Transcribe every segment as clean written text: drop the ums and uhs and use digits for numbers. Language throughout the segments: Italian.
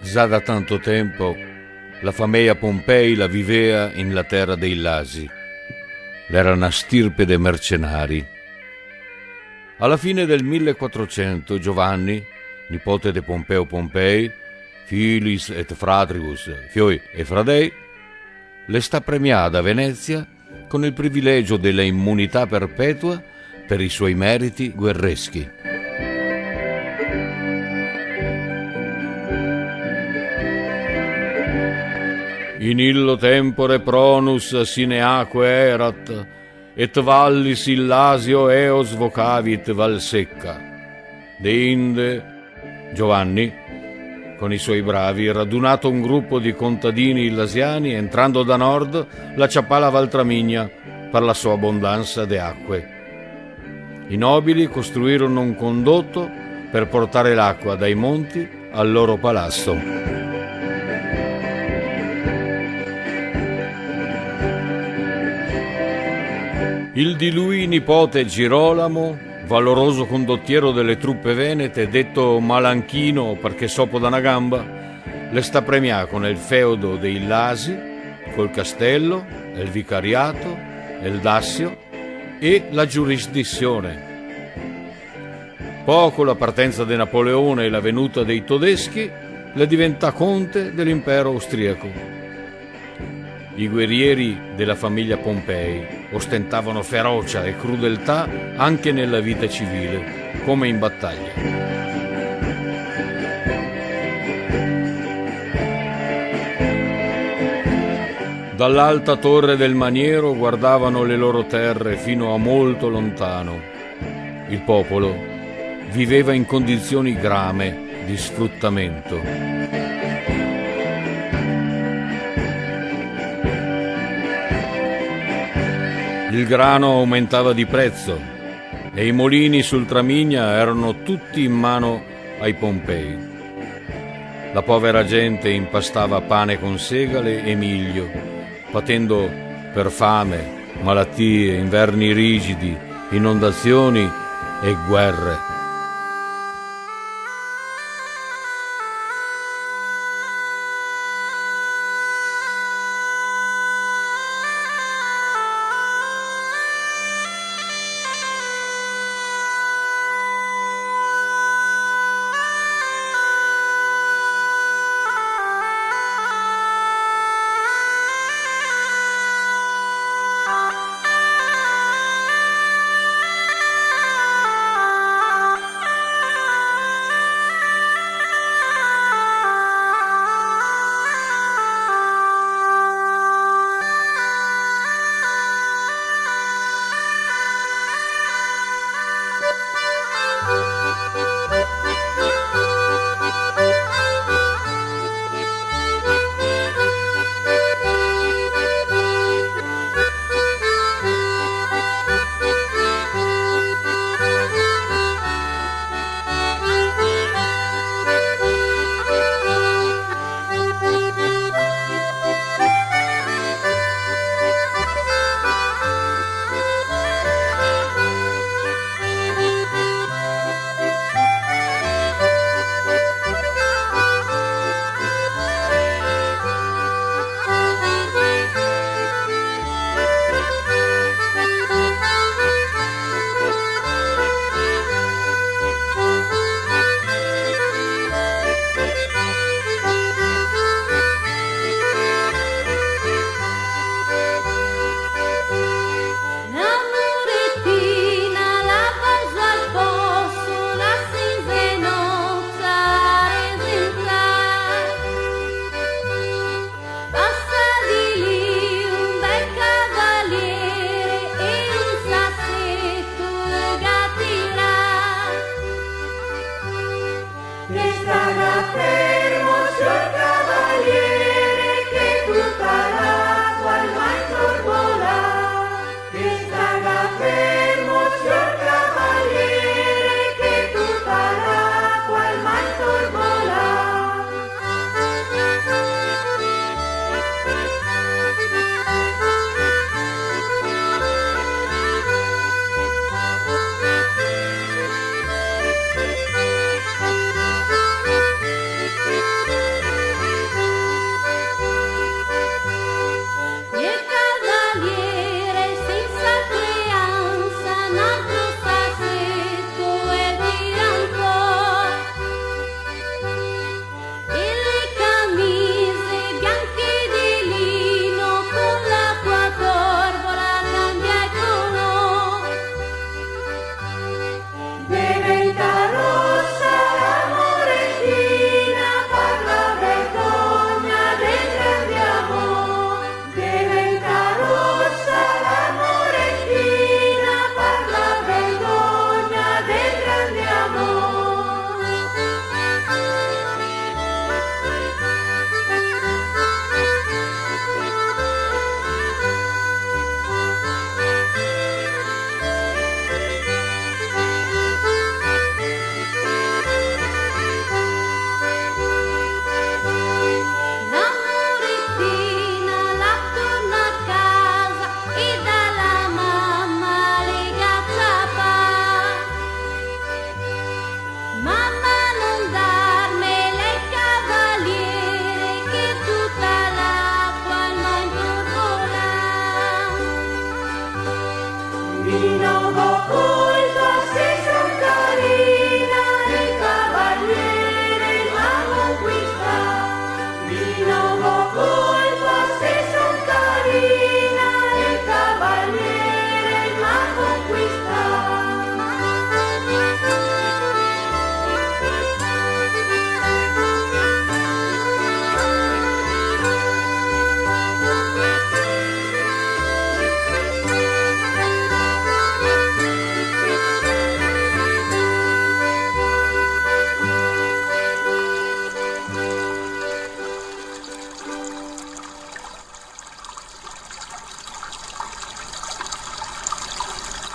Già da tanto tempo la famiglia Pompei la vivea in la terra dei Lasi. L'era una stirpe de mercenari. Alla fine del 1400 Giovanni, nipote de Pompeo Pompei, filis et fratribus, fioi e fradei, le sta premiata a Venezia con il privilegio della immunità perpetua per i suoi meriti guerreschi. In illo tempore pronus sine aquae erat, et vallis illasio eos vocavit val secca. Deinde Giovanni, con i suoi bravi, radunato un gruppo di contadini illasiani, entrando da nord, la ciappala Val Tramigna per la sua abbondanza de acque. I nobili costruirono un condotto per portare l'acqua dai monti al loro palazzo. Il di lui nipote Girolamo, valoroso condottiero delle truppe venete, detto Malanchino perché sopo da una gamba, le sta premià con il feudo dei Lasi, col castello, il vicariato, il dassio e la giurisdizione. Poco la partenza di Napoleone e la venuta dei tedeschi le diventa conte dell'impero austriaco. I guerrieri della famiglia Pompei ostentavano ferocia e crudeltà anche nella vita civile, come in battaglia. Dall'alta torre del maniero guardavano le loro terre fino a molto lontano. Il popolo viveva in condizioni grame di sfruttamento. Il grano aumentava di prezzo e i molini sul Tramigna erano tutti in mano ai Pompei. La povera gente impastava pane con segale e miglio, patendo per fame, malattie, inverni rigidi, inondazioni e guerre.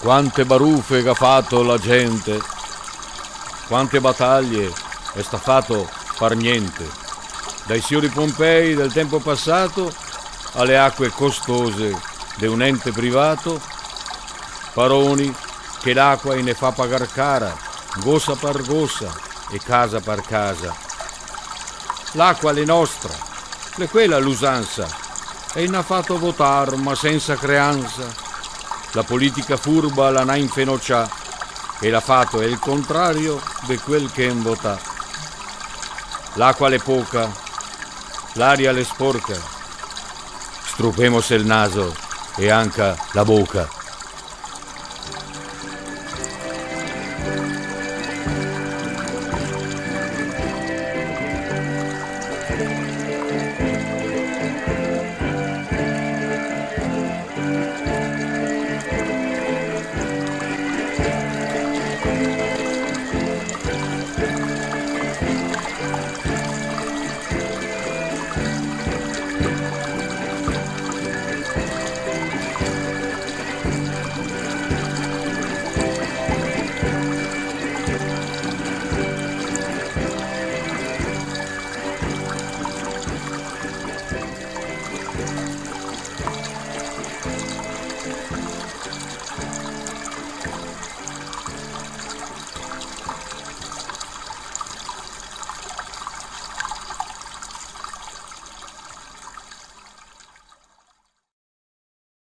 quante baruffe che ha fatto la gente, quante battaglie è sta fatto per niente, dai signori Pompei del tempo passato alle acque costose di un ente privato, paroni che l'acqua ne fa pagar cara, gossa per gossa e casa per casa. L'acqua è nostra, è quella l'usanza, e ne ha fatto votar ma senza creanza. La politica furba la n'ha infenocià e l'ha fatto è il contrario di quel che in votà. L'acqua è poca, l'aria è sporca, strupemos il naso e anche la bocca.